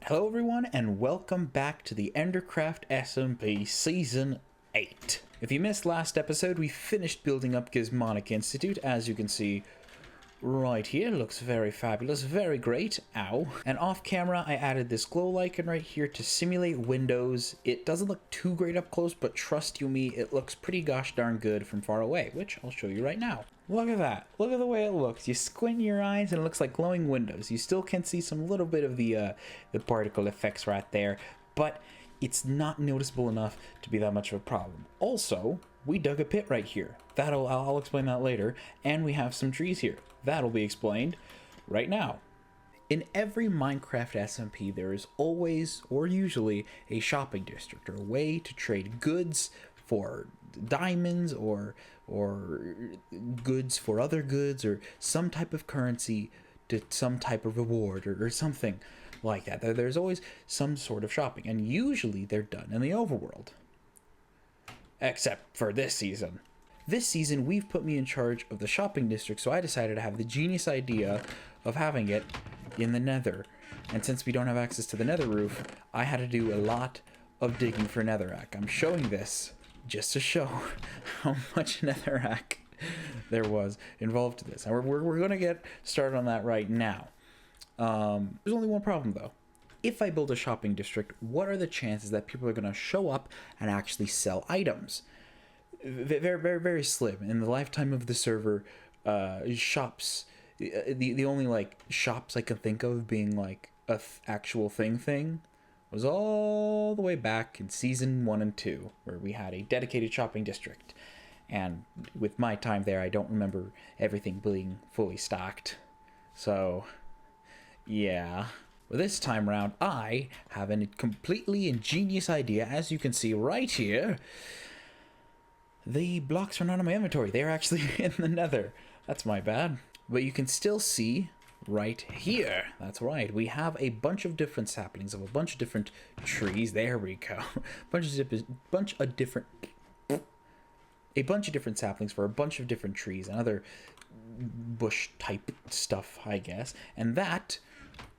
Hello everyone and welcome back to the Endercraft SMP Season 8. If you missed last episode, we finished building up Gizmonic Institute, as you can see right here. Looks very fabulous, very great. Ow. And off camera, I added this glow icon right here to simulate windows. It doesn't look too great up close, but trust you me, it looks pretty gosh darn good from far away, which I'll show you right now. Look at that. Look at the way it looks. You squint your eyes and it looks like glowing windows. You still can see some little bit of the particle effects right there, but it's not noticeable enough to be that much of a problem. Also, we dug a pit right here. I'll explain that later. And we have some trees here. That'll be explained right now. In every Minecraft SMP, there is always, or usually, a shopping district, or a way to trade goods for diamonds, or goods for other goods, or some type of currency to some type of reward, or something like that. There's always some sort of shopping, and usually they're done in the overworld. Except for this season. This season, we've put me in charge of the shopping district, so I decided to have the genius idea of having it in the Nether. And since we don't have access to the Nether roof, I had to do a lot of digging for netherrack. I'm showing this just to show how much netherrack there was involved in this. And we're going to get started on that right now. There's only one problem, though. If I build a shopping district, what are the chances that people are going to show up and actually sell items? Very, very, very slim. In the lifetime of the server, shops, the only like shops I can think of being like a actual thing was all the way back in season 1 and 2, where we had a dedicated shopping district. And with my time there, I don't remember everything being fully stocked. So, yeah. Well, this time around, I have a completely ingenious idea. As you can see right here, the blocks are not in my inventory. They're actually in the Nether. That's my bad. But you can still see right here. That's right. We have a bunch of different saplings of a bunch of different trees. There we go. A bunch of different saplings for a bunch of different trees and other bush type stuff, I guess. And that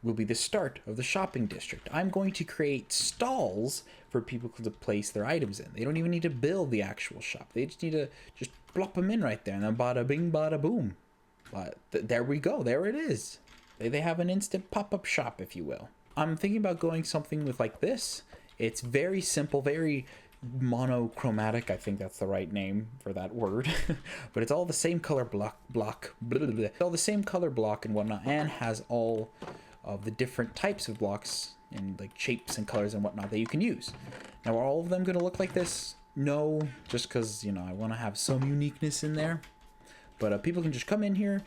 will be the start of the shopping district. I'm going to create stalls for people to place their items in. They don't even need to build the actual shop. They just need to just plop them in right there, and then bada bing, bada boom. But there we go. There it is. They have an instant pop-up shop, if you will. I'm thinking about going something with like this. It's very simple, very monochromatic. I think that's the right name for that word. But it's all the same color block, blah, blah, blah. All the same color block and whatnot, and has all of the different types of blocks and like shapes and colors and whatnot that you can use. Now, are all of them going to look like this? No, just because, you know, I want to have some uniqueness in there. But people can just come in here,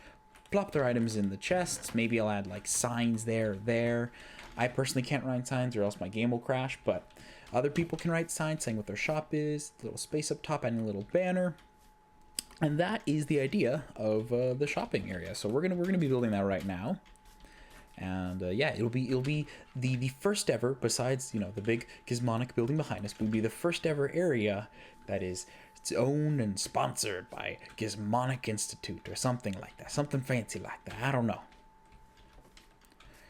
plop their items in the chests. Maybe I'll add like signs there. I personally can't write signs or else my game will crash, but other people can write signs saying what their shop is, little space up top, adding a little banner. And that is the idea of the shopping area. So we're gonna be building that right now. And yeah, it'll be the first ever, besides, you know, the big Gizmonic building behind us, will be the first ever area that is owned and sponsored by Gizmonic Institute or something like that, something fancy like that. I don't know.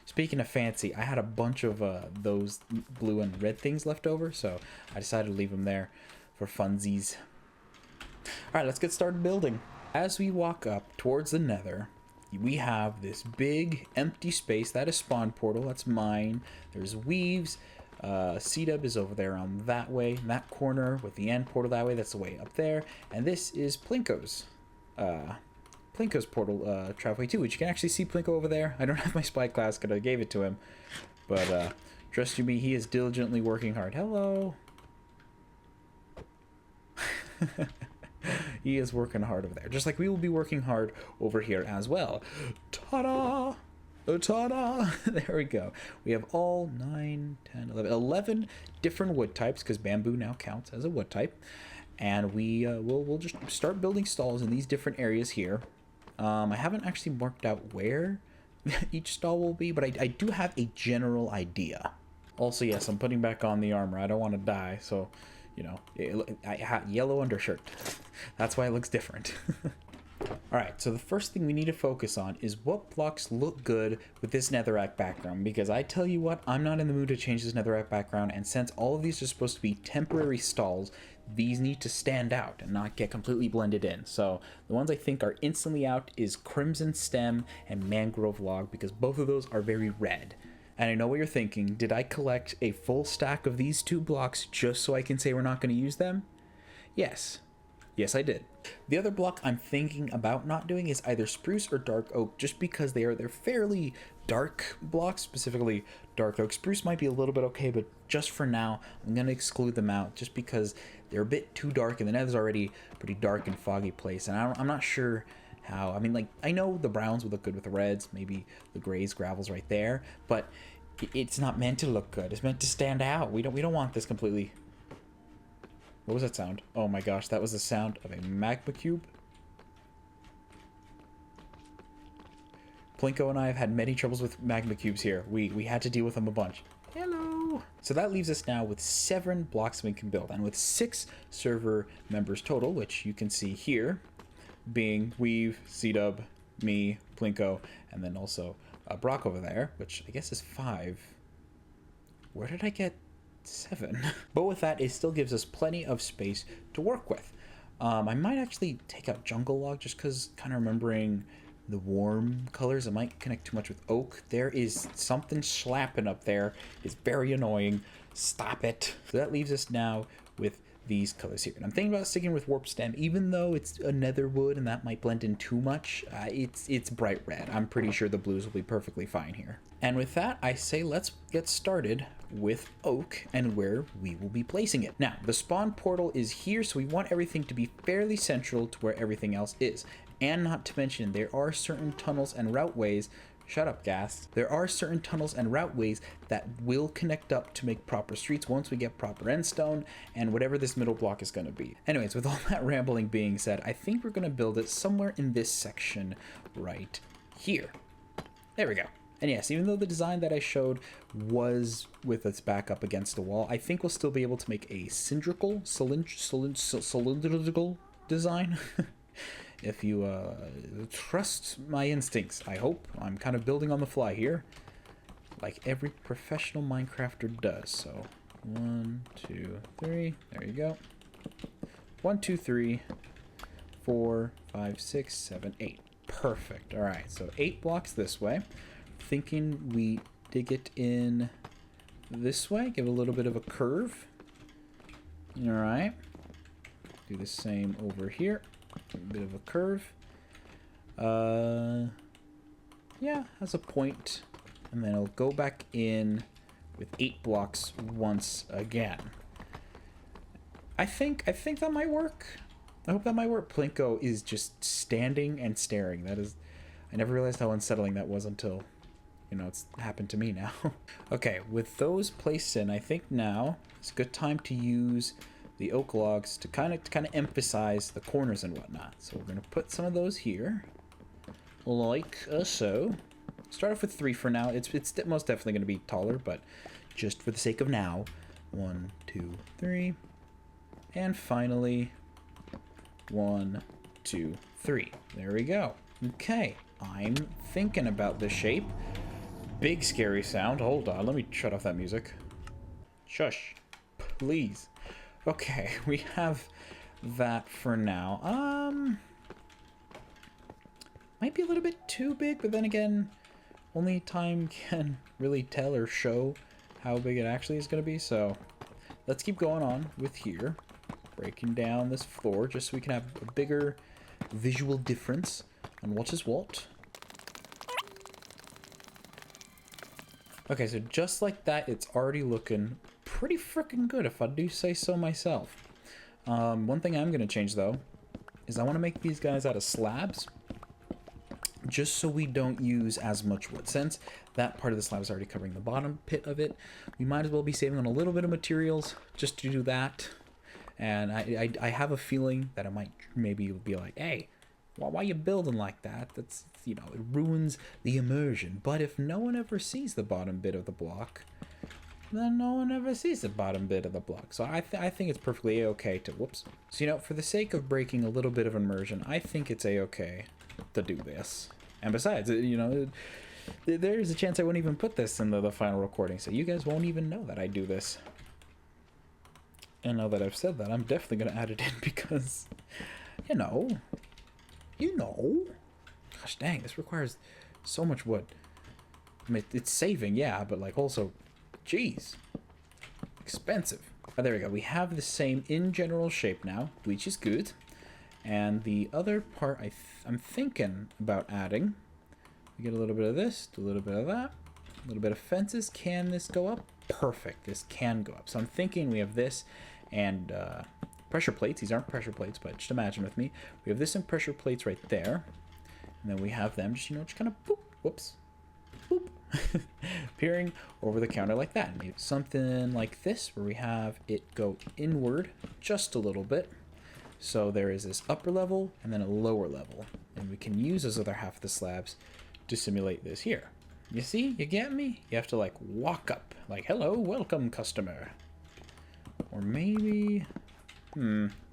Speaking of fancy, I had a bunch of those blue and red things left over, so I decided to leave them there for funsies. All right, let's get started building. As we walk up towards the Nether, we have this big empty space. That is spawn portal. That's mine. There's weaves. C-Dub is over there on that way, in that corner, with the end portal that way. That's the way up there. And this is Plinko's portal travelway too, which you can actually see Plinko over there. I don't have my spy class because I gave it to him, but trust you me, he is diligently working hard. Hello. He is working hard over there, just like we will be working hard over here as well. Ta-da! Ta-da! There we go. We have all 9, 10, 11 different wood types, because bamboo now counts as a wood type. And we'll just start building stalls in these different areas here. I haven't actually marked out where each stall will be, but I do have a general idea. Also, yes, I'm putting back on the armor. I don't want to die, so, you know, I have yellow undershirt. That's why it looks different. Alright, so the first thing we need to focus on is what blocks look good with this netherrack background, because I tell you what, I'm not in the mood to change this netherrack background, and since all of these are supposed to be temporary stalls, these need to stand out and not get completely blended in. So the ones I think are instantly out is Crimson Stem and Mangrove Log, because both of those are very red. And I know what you're thinking, did I collect a full stack of these two blocks just so I can say we're not going to use them? Yes. Yes, I did. The other block I'm thinking about not doing is either spruce or dark oak, just because they're fairly dark blocks, specifically dark oak. Spruce might be a little bit okay, but just for now, I'm going to exclude them out just because they're a bit too dark, and the nether's already a pretty dark and foggy place, and I'm not sure how. I mean, like, I know the browns would look good with the reds, maybe the grays, gravel's right there, but it's not meant to look good. It's meant to stand out. We don't want this completely. What was that sound? Oh my gosh, that was the sound of a magma cube. Plinko and I have had many troubles with magma cubes here. We had to deal with them a bunch. Hello! So that leaves us now with 7 blocks we can build, and with 6 server members total, which you can see here, being Weave, C-Dub, me, Plinko, and then also Brock over there, which I guess is 5. Where did I get 7? But with that, it still gives us plenty of space to work with. I might actually take out jungle log just because kind of remembering the warm colors, it might connect too much with oak. There is something slapping up there. It's very annoying. Stop it. So that leaves us now with these colors here. And I'm thinking about sticking with warp stem, even though it's a nether wood and that might blend in too much. It's bright red. I'm pretty sure the blues will be perfectly fine here. And with that, I say let's get started with oak and where we will be placing it. Now, the spawn portal is here, so we want everything to be fairly central to where everything else is. And not to mention, there are certain tunnels and routeways. Shut up, Gas. There are certain tunnels and routeways that will connect up to make proper streets once we get proper endstone and whatever this middle block is going to be. Anyways, with all that rambling being said, I think we're going to build it somewhere in this section right here. There we go. And yes, even though the design that I showed was with its back up against the wall, I think we'll still be able to make a cylindrical design. If you trust my instincts, I hope. I'm kind of building on the fly here, like every professional Minecrafter does. So 1, 2, 3, there you go. 1, 2, 3, 4, 5, 6, 7, 8. Perfect. All right, so 8 blocks this way. Thinking we dig it in this way, give it a little bit of a curve. All right, do the same over here. A bit of a curve. Yeah, has a point. And then it'll go back in with 8 blocks once again. I think that might work. I hope that might work. Plinko is just standing and staring. That is, I never realized how unsettling that was until, you know, it's happened to me now. Okay, with those placed in, I think now it's a good time to use the oak logs to kind of emphasize the corners and whatnot. So we're gonna put some of those here, like so. Start off with 3 for now. It's most definitely gonna be taller, but just for the sake of now, 1, 2, 3, and finally 1, 2, 3. There we go. Okay, I'm thinking about the shape. Big scary sound. Hold on, let me shut off that music. Shush, please. Okay, we have that for now. Might be a little bit too big, but then again, only time can really tell or show how big it actually is going to be. So let's keep going on with here, breaking down this floor just so we can have a bigger visual difference on what is what. Okay, so just like that, it's already looking pretty freaking good, if I do say so myself. One thing I'm going to change, though, is I want to make these guys out of slabs, just so we don't use as much wood. Since that part of the slab is already covering the bottom pit of it, we might as well be saving on a little bit of materials just to do that. And I have a feeling that I might maybe be like, hey, why are you building like that? That's, you know, it ruins the immersion. But if no one ever sees the bottom bit of the block, then no one ever sees the bottom bit of the block. So I think it's perfectly okay to, whoops. So, you know, for the sake of breaking a little bit of immersion, I think it's a-okay to do this. And besides, you know, there's a chance I wouldn't even put this in the final recording, so you guys won't even know that I do this. And now that I've said that, I'm definitely going to add it in because, you know. Gosh dang, this requires so much wood. I mean, it's saving, yeah, but like also, geez, expensive. Oh, there we go. We have the same in general shape now, which is good. And the other part I'm thinking about adding, we get a little bit of this, do a little bit of that, a little bit of fences. Can this go up? Perfect. This can go up. So I'm thinking we have this and pressure plates. These aren't pressure plates, but just imagine with me. We have this and pressure plates right there. And then we have them just, you know, just kind of boop, whoops, boop, appearing over the counter like that. Maybe something like this where we have it go inward just a little bit. So there is this upper level and then a lower level. And we can use those other half of the slabs to simulate this here. You see? You get me? You have to like walk up. Like, hello, welcome customer. Or maybe...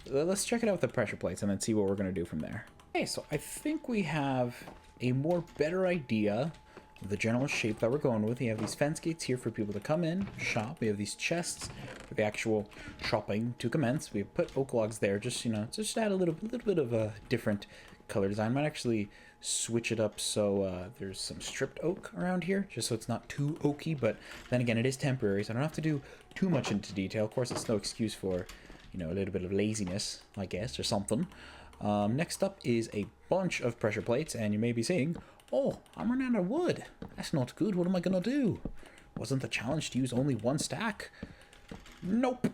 let's check it out with the pressure plates and then see what we're going to do from there. Okay, so I think we have a more better idea of the general shape that we're going with. We have these fence gates here for people to come in, shop. We have these chests for the actual shopping to commence. We have put oak logs there, just, you know, just add a little bit of a different color design. Might actually switch it up so there's some stripped oak around here, just so it's not too oaky, but then again, it is temporary, so I don't have to do too much into detail. Of course, it's no excuse for, you know, a little bit of laziness, I guess, or something. Next up is a bunch of pressure plates, and you may be saying, oh, I'm running out of wood. That's not good. What am I gonna do? Wasn't the challenge to use only one stack? Nope.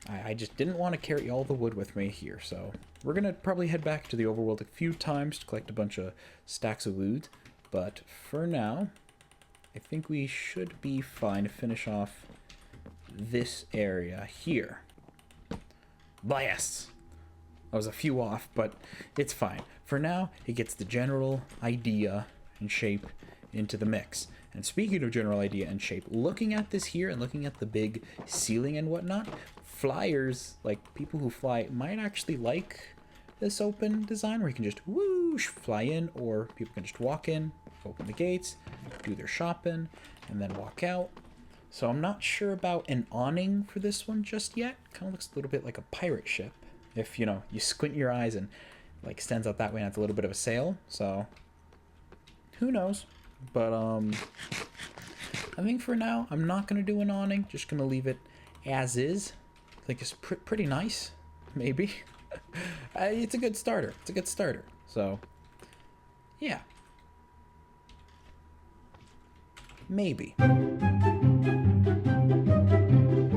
I just didn't want to carry all the wood with me here, so we're gonna probably head back to the overworld a few times to collect a bunch of stacks of wood, but for now, I think we should be fine to finish off this area here. Blasts! I was a few off, but it's fine. For now, it gets the general idea and shape into the mix. And speaking of general idea and shape, looking at this here and looking at the big ceiling and whatnot, flyers, like people who fly, might actually like this open design where you can just whoosh, fly in, or people can just walk in, open the gates, do their shopping, and then walk out. So I'm not sure about an awning for this one just yet. Kind of looks a little bit like a pirate ship. If, you know, you squint your eyes and like extends out that way and it's a little bit of a sail. So who knows? But I think for now I'm not gonna do an awning. Just gonna leave it as is. I think it's pretty nice. Maybe. It's a good starter. It's a good starter. So yeah. Maybe.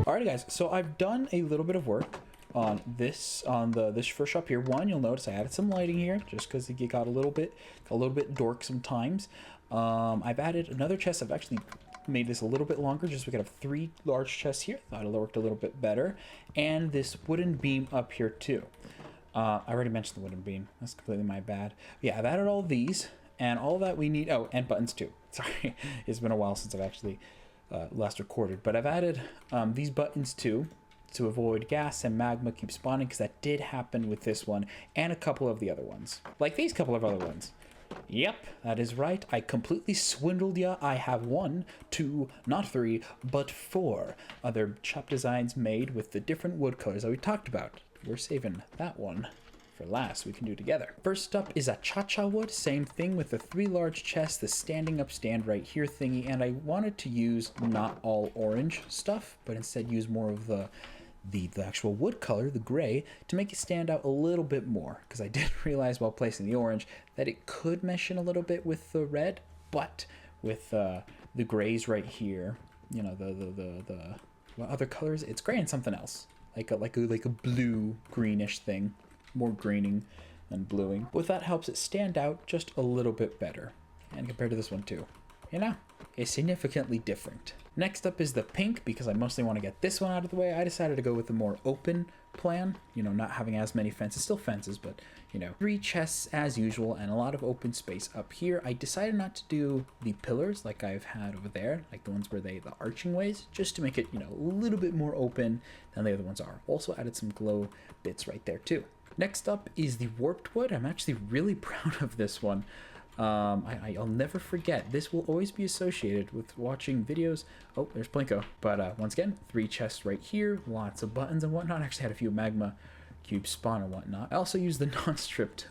Alrighty guys, so I've done a little bit of work on this first shop here. One, you'll notice I added some lighting here just because it got a little bit dork sometimes. I've added another chest. I've actually made this a little bit longer just so we could have 3 large chests here. Thought it worked a little bit better. And this wooden beam up here too. I already mentioned the wooden beam. That's completely my bad. Yeah, I've added all these and all that we need. Oh, and buttons too. Sorry, it's been a while since I've actually last recorded, but I've added these buttons too to avoid gas and magma keep spawning, because that did happen with this one and a couple of the other ones, like these couple of other ones. Yep, that is right. I completely swindled ya. I have 1, 2, not 3, but 4 other shop designs made with the different wood colors that we talked about. We're saving that one for last. We can do together. First up is a cha-cha wood. Same thing with the 3 large chests, the standing up stand right here thingy, and I wanted to use not all orange stuff, but instead use more of the actual wood color, the gray, to make it stand out a little bit more, because I did realize while placing the orange that it could mesh in a little bit with the red, but with the grays right here, you know, the what other colors, it's gray and something else, like a blue greenish thing, more greening than bluing. But that helps it stand out just a little bit better, and compared to this one too, you know, it's significantly different. Next up is the pink, because I mostly want to get this one out of the way. I decided to go with the more open plan, you know, not having as many fences, still fences, but, you know, 3 chests as usual and a lot of open space up here. I decided not to do the pillars like I've had over there, like the ones where the arching ways, just to make it, you know, a little bit more open than the other ones are. Also added some glow bits right there too. Next up is the warped wood. I'm actually really proud of this one. I'll never forget. This will always be associated with watching videos. Oh, there's Plinko. But once again, 3 chests right here, lots of buttons and whatnot. Actually had a few magma cubes spawn and whatnot. I also used the non-stripped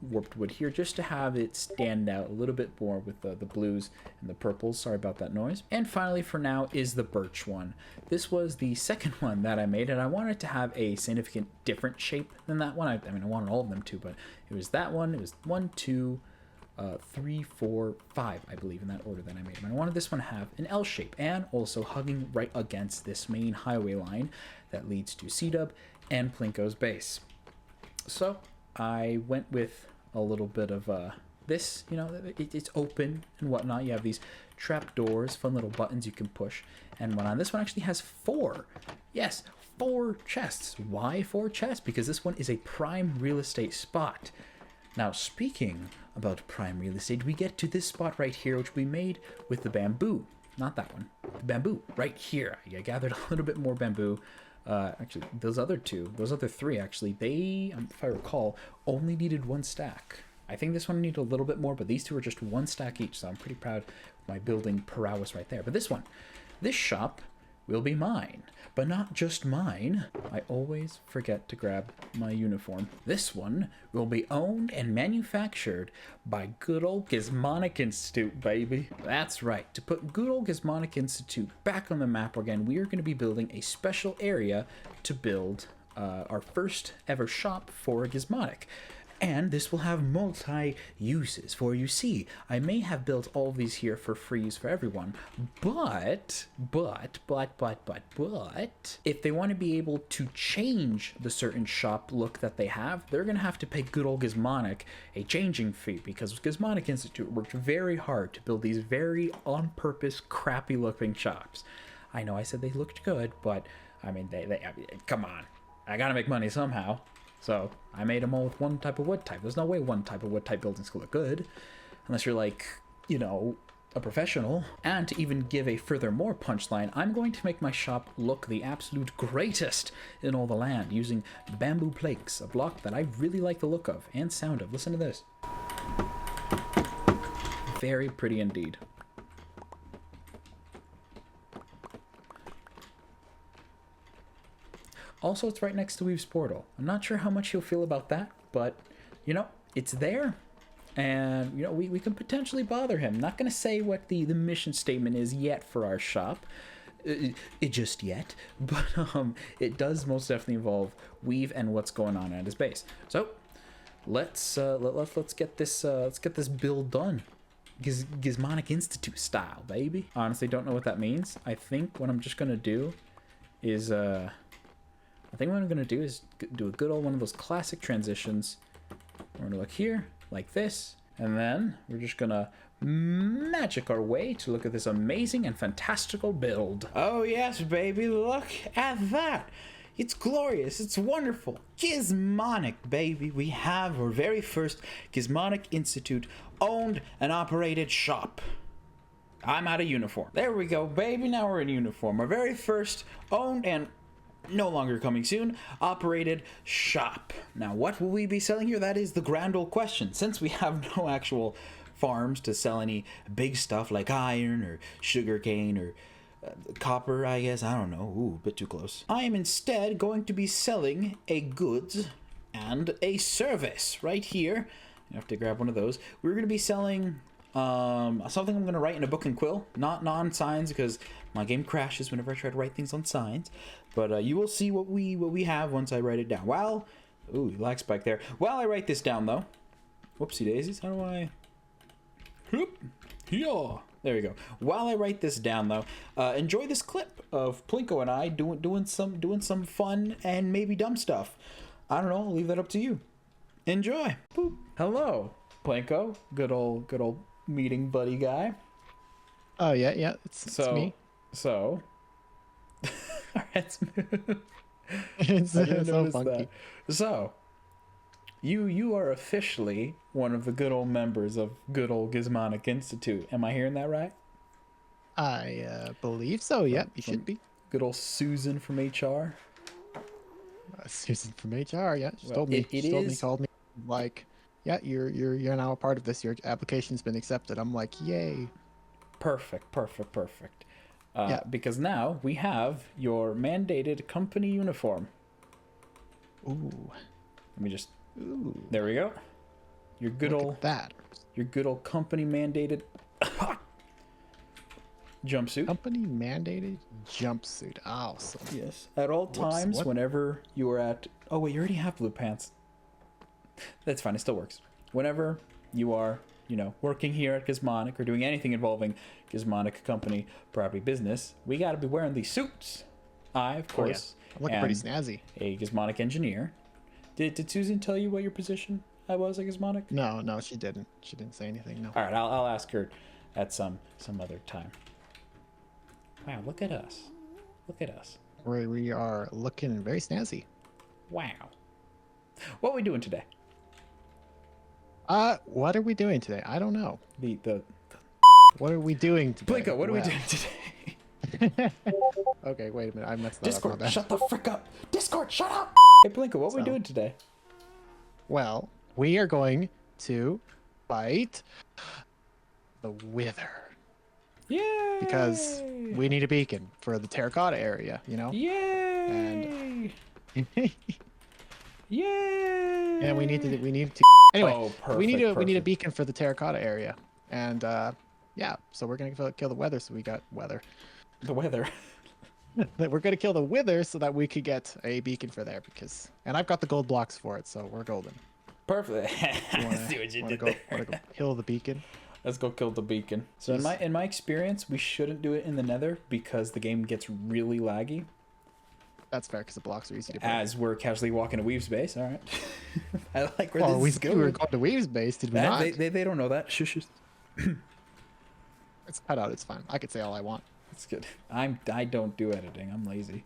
warped wood here just to have it stand out a little bit more with the blues and the purples. Sorry about that noise. And finally for now is the birch one. This was the second one that I made, and I wanted to have a significant different shape than that one. I mean, I wanted all of them to, but it was that one. It was 1, 2, 3, 4, 5, I believe, in that order that I made them. And I wanted this one to have an L shape and also hugging right against this main highway line that leads to C-Dub and Plinko's base. So I went with a little bit of this, you know, it's open and whatnot. You have these trap doors, fun little buttons you can push. And this one actually has 4. Yes, 4 chests. Why 4 chests? Because this one is a prime real estate spot. Now, speaking about prime real estate, we get to this spot right here, which we made with the bamboo. Not that one. The bamboo right here. I gathered a little bit more bamboo. Actually, those other 3, actually, they, if I recall, only needed 1 stack. I think this one needed a little bit more, but these 2 are just 1 stack each, so I'm pretty proud of my building prowess right there. But this shop will be mine. But not just mine. I always forget to grab my uniform. This one will be owned and manufactured by good old Gizmonic Institute, baby. That's right. To put good old Gizmonic Institute back on the map again, we are going to be building a special area to build our first ever shop for Gizmonic. And this will have multi-uses, for you see, I may have built all of these here for free use for everyone, but, if they want to be able to change the certain shop look that they have, they're going to have to pay good old Gizmonic a changing fee, because Gizmonic Institute worked very hard to build these very on-purpose, crappy-looking shops. I know I said they looked good, but, I mean, come on, I gotta make money somehow. So I made them all with 1 type of wood type. There's no way 1 type of wood type buildings could look good unless you're like, you know, a professional. And to even give a furthermore punchline, I'm going to make my shop look the absolute greatest in all the land using bamboo planks, a block that I really like the look of and sound of. Listen to this. Very pretty indeed. Also, it's right next to Weave's portal. I'm not sure how much you'll feel about that, but, you know, it's there. And, you know, we can potentially bother him. Not going to say what the mission statement is yet for our shop. Just yet. But it does most definitely involve Weave and what's going on at his base. So, let's get this build done. Gizmonic Institute style, baby. Honestly, don't know what that means. I think what I'm just going to do is... I think what I'm going to do is do a good old one of those classic transitions. We're going to look here, like this, and then we're just going to magic our way to look at this amazing and fantastical build. Oh yes, baby, look at that. It's glorious, it's wonderful. Gizmonic, baby. We have our very first Gizmonic Institute owned and operated shop. I'm out of uniform. There we go, baby, now we're in uniform. Our very first owned and no longer coming soon, operated shop. Now, what will we be selling here? That is the grand old question. Since we have no actual farms to sell any big stuff like iron or sugarcane or copper, I guess. I don't know. Ooh, a bit too close. I am instead going to be selling a goods and a service right here. You have to grab one of those. We're going to be selling something I'm going to write in a book and quill, not on signs, because my game crashes whenever I try to write things on signs. But you will see what we have once I write it down. Ooh, lag spike there. While I write this down, though, whoopsie daisies, how do I? Yeah, there we go. While I write this down, though, enjoy this clip of Plinko and I doing some fun and maybe dumb stuff. I don't know. I'll leave that up to you. Enjoy. Boop. Hello, Plinko. Good old meeting buddy guy. Oh yeah, it's me. So, our heads move. It's I didn't so notice funky. that. So, you are officially one of the good old members of good old Gizmonic Institute. Am I hearing that right? I believe so. Yep, you should From be. good old Susan from HR. Susan from HR. Yeah, she Well, told me. it She told me, is called me, like, yeah, you're now a part of this. Your application's been accepted. I'm like, yay. perfect, perfect, perfect. Yeah. Because now we have your mandated company uniform. Ooh. Let me just. Ooh. There we go. Your good Look old. at that. Your good old company mandated jumpsuit. Company mandated jumpsuit. Awesome. Yes. At all times, what? whenever you are at. Oh wait, you already have blue pants. That's fine. It still works. Whenever you are, working here at Gizmonic or doing anything involving Gizmonic company property business, we got to be wearing these suits. I, of course, I'm looking pretty snazzy. a Gizmonic engineer. Did Susan tell you what your position I was at Gizmonic? No, she didn't. She didn't say anything. No. All right, I'll ask her at some other time. Wow, look at us. Look at us. We are looking very snazzy. Wow. What are we doing today? What are we doing today? I don't know. The What are we doing today? Blinko, what are we Well, doing today? Okay, wait a minute. I messed that up. Discord, My bad. shut the frick up. Discord, shut up. Hey, Blinko, what are we So- doing today? Well, we are going to fight the Wither Yay! because we need a beacon for the terracotta area, Yay! And Yay! and we need to anyway. Oh, perfect, we need a perfect. beacon for the terracotta area, and yeah. So we're gonna kill the weather. So we got weather. The weather. We're gonna kill the Wither so that we could get a beacon for there and I've got the gold blocks for it, so we're golden. Perfect. You wanna, See what you wanna did go, there. wanna go kill the beacon? Let's go kill the beacon. So in my experience, we shouldn't do it in the Nether because the game gets really laggy. That's fair because the blocks are easy to break. As we're casually walking to Weave's base. All right. I like where Well, this we is said we were going. going to Weave's base, did we not? They don't know that. Shush. It's cut out. It's fine. I could say all I want. That's good. I don't do editing. I'm lazy.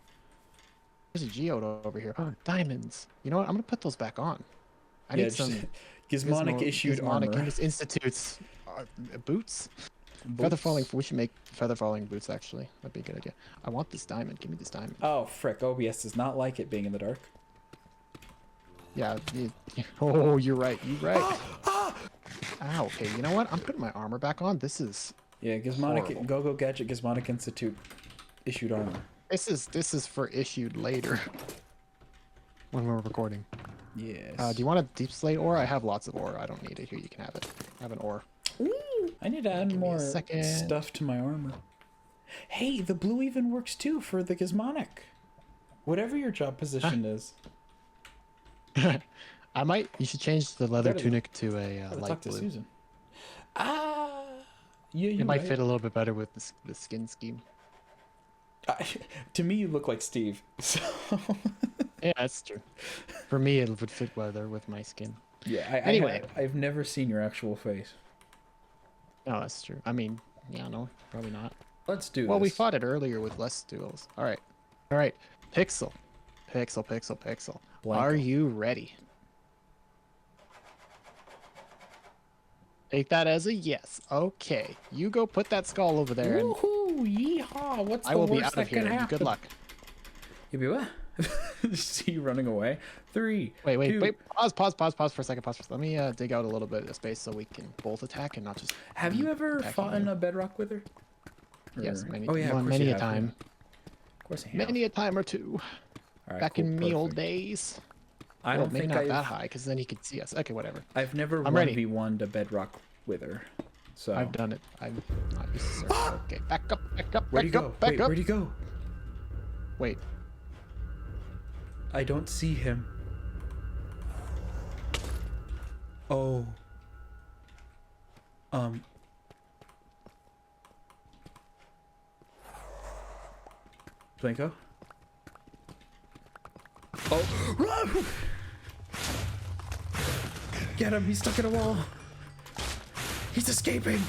There's a geode over here. Oh, diamonds. You know what? I'm gonna put those back on. I need some Gizmonic issued Gizmonic armor. Institute's boots. Feather falling. We should make feather falling boots. Actually, that'd be a good idea. I want this diamond. Give me this diamond. Oh frick! OBS does not like it being in the dark. Yeah. Oh, you're right. You're right. Ow. Okay. You know what? I'm putting my armor back on. This is. Yeah, Gizmonic Horrible. Go Gadget Gizmonic Institute issued armor. This is for issued later. When we're recording. Yes. Do you want a deep slate ore? I have lots of ore. I don't need it. Here, you can have it. I have an ore. Ooh, I need to add Give me a more second. stuff to my armor. Hey, the blue even works too for the Gizmonic. Whatever your job position is. I might. You should change the leather Gotta- tunic to a Gotta light talk to blue. Susan. Yeah, you It might fit a little bit better with the skin scheme. To me, you look like Steve. So Yeah, that's true. For me, it would fit better with my skin. yeah. Anyway. I've never seen your actual face. No, that's true. I mean, yeah, no, probably not. Let's do Well, this. we fought it earlier with less duels. All right. All right. Pixel. Pixel. Blanco. Are you ready? Take that as a yes. Okay. You go put that skull over there and Woohoo! Yeehaw! What's I the will be worst out that of here. can And happen? good luck. You'll be what? See you running away. 3. Wait. 2. Pause for a second. Let me dig out a little bit of space so we can both attack and not just. Have you ever attacking fought in you. a bedrock wither? Yes, Or- many. Oh yeah, of well, course many you a have, yeah. time. Of course I have. Many a time or two. All right, Back cool, in me old perfect. days. I Well, don't maybe think not I've, that high, because then he could see us. Okay, whatever. I've never I'm ready. 1v1'd a bedrock wither. So I've done it. I'm not used to search. Okay, back up. where'd he go? Back Wait, up. where'd he go? Wait. I don't see him. Oh. Blinko? Oh, run! Get him, he's stuck in a wall. He's escaping.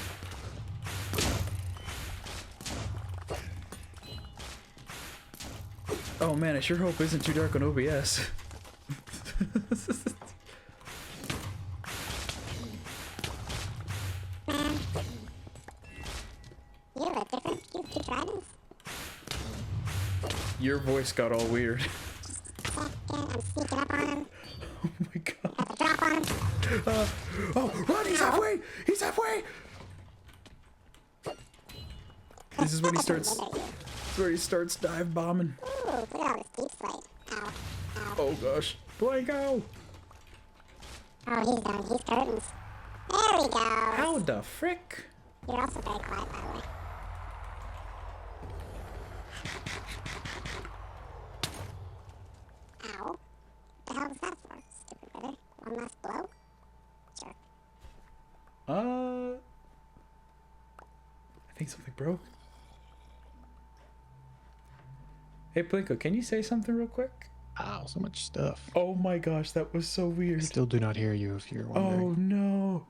Oh man, I sure hope it isn't too dark on OBS. You look different. You keep driving. Your voice got all weird. Second, I'm sneaking up on him. Oh my god. Have to drop on him. Oh, run! He's halfway! He's halfway! This is when he starts. This is where he starts dive bombing. Ooh, look at all this deep slate. Ow. Ow. Oh gosh. Blanco! Oh, he's done. He's curtains. There we go. How the frick? You're also very quiet, by the way. Ow. What the hell was that for, stupid brother? One last blow? Sure. I think something broke. Hey Blanco, can you say something real quick? Ow, so much stuff. Oh my gosh, that was so weird. I still do not hear you if you're wondering. Oh no.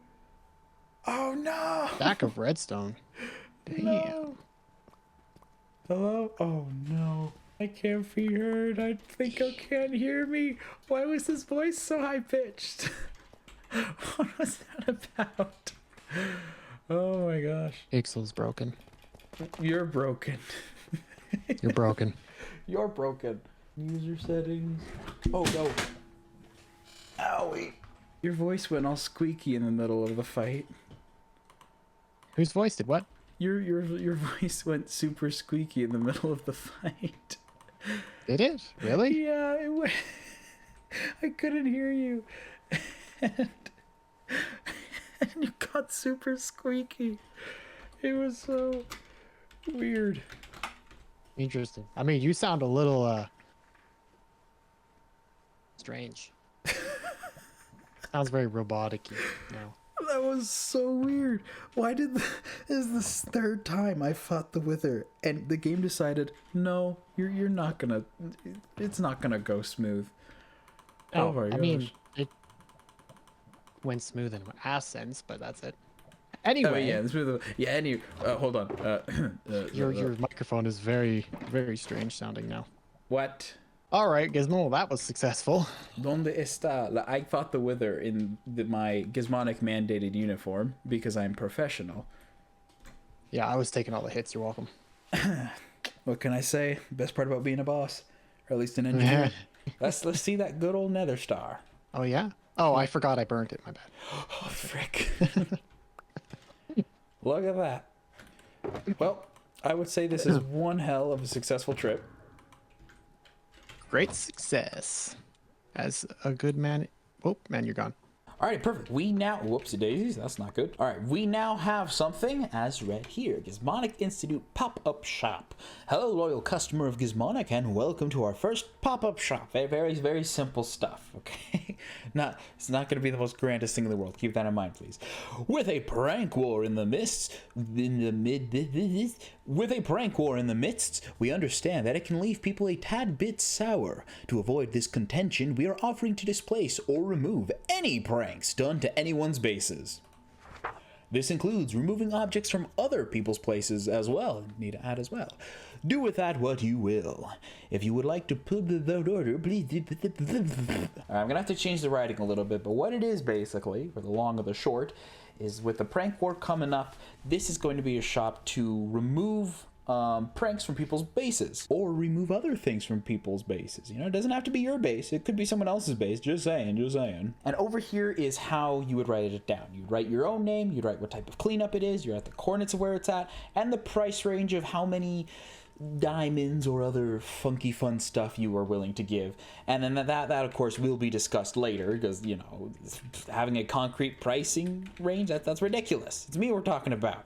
Oh no. Stack of redstone. Damn. No. Hello? Oh no. I can't be heard. I think I can't hear me. Why was his voice so high pitched? What was that about? Oh my gosh. Pixel's broken. You're broken. You're broken. You're broken. User settings. Oh no. Owie. Your voice went all squeaky in the middle of the fight. Whose voice did what? Your voice went super squeaky in the middle of the fight. Did it? Really? Yeah, it went. I couldn't hear you. And you got super squeaky. It was so weird. Interesting. I mean, you sound a little, strange. Sounds very robotic-y now. That was so weird. Why did this is this third time I fought the Wither and the game decided, no, you're not gonna, it's not gonna go smooth. Oh, my I gosh. mean, it went smooth in ass sense, but that's it. Anyway, Oh yeah, smooth. Yeah. Anyway, hold on. your microphone is very, very strange sounding now. What? All right, Gizmo, that was successful. Donde está? I fought the Wither in my Gizmonic mandated uniform because I'm professional. Yeah, I was taking all the hits. You're welcome. What can I say? Best part about being a boss, or at least an engineer. let's see that good old Nether star. Oh yeah. Oh, I forgot I burnt it. My bad. Oh frick! Look at that. Well, I would say this is one hell of a successful trip. Great success. As a good man. Oh man, you're gone. All right, perfect. We now, whoopsie daisies, that's not good. All right, we now have something as read here, Gizmonic Institute pop-up shop. Hello, loyal customer of Gizmonic, and welcome to our first pop-up shop. Very, very, very simple stuff, okay? It's not going to be the most grandest thing in the world. Keep that in mind, please. With a prank war in the midst, we understand that it can leave people a tad bit sour. To avoid this contention, we are offering to displace or remove any pranks done to anyone's bases. This includes removing objects from other people's places as well. Need to add as well. Do with that what you will. If you would like to put the order, please. I'm gonna have to change the writing a little bit, but what it is basically, for the long or the short, is with the prank war coming up, this is going to be a shop to remove pranks from people's bases, or remove other things from people's bases. You know, it doesn't have to be your base. It could be someone else's base. Just saying, just saying. And over here is how you would write it down. You'd write your own name, you'd write what type of cleanup it is, you'd write the coordinates of where it's at, and the price range of how many diamonds or other funky fun stuff you are willing to give. And then that of course will be discussed later, because, you know, having a concrete pricing range, that's ridiculous. It's me we're talking about.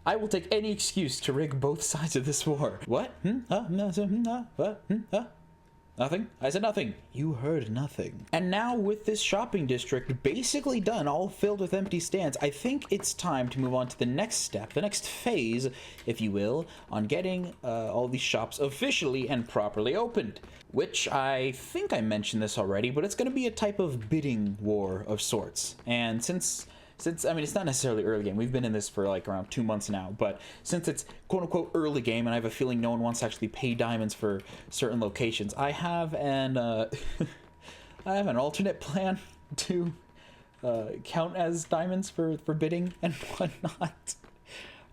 I will take any excuse to rig both sides of this war. What? What? Nothing? I said nothing. You heard nothing. And now with this shopping district basically done, all filled with empty stands, I think it's time to move on to the next step, the next phase, if you will, on getting all these shops officially and properly opened. Which I think I mentioned this already, but it's going to be a type of bidding war of sorts. And since since, I mean, it's not necessarily early game. We've been in this for like around 2 months now, but since it's quote unquote early game, and I have a feeling no one wants to actually pay diamonds for certain locations, I have an I have an alternate plan to count as diamonds for bidding and whatnot.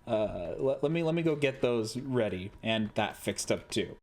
Let me go get those ready and that fixed up too.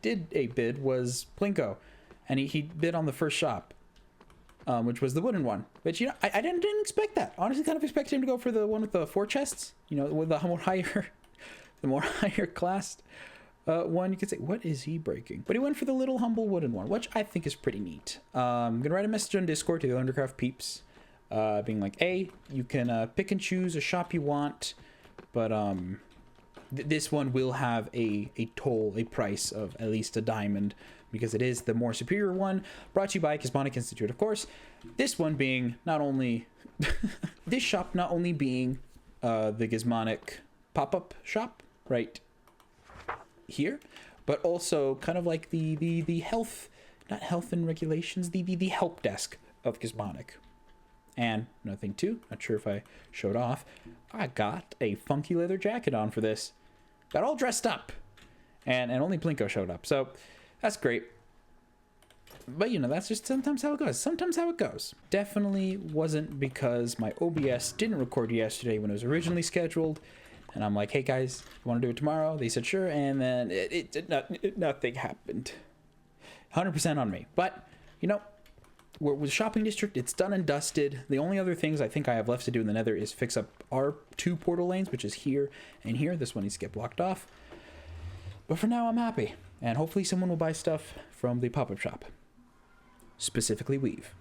did a bid was Plinko, and he bid on the first shop, which was the wooden one. But you know, I didn't expect that. Honestly, kind of expected him to go for the one with the 4 chests. You know, with the more higher, the more higher classed one. You could say, what is he breaking? But he went for the little humble wooden one, which I think is pretty neat. I'm gonna write a message on Discord to the Endercraft peeps, being like, hey, you can pick and choose a shop you want, but this one will have a price of at least a diamond, because it is the more superior one, brought to you by Gizmonic Institute, of course. This one being not only this shop not only being the Gizmonic pop-up shop right here, but also kind of like the health, not health and regulations, the help desk of Gizmonic. And another thing too, not sure if I showed off, I got a funky leather jacket on for this. Got all dressed up. And only Plinko showed up. So that's great. But you know, that's just sometimes how it goes. Sometimes how it goes. Definitely wasn't because my OBS didn't record yesterday when it was originally scheduled. And I'm like, hey guys, you want to do it tomorrow? They said sure. And then nothing happened. 100% on me. But, you know, we're with shopping district, it's done and dusted. The only other things I think I have left to do in the Nether is fix up our 2 portal lanes, which is here and here. This one needs to get blocked off. But for now, I'm happy. And hopefully someone will buy stuff from the pop-up shop. Specifically weave.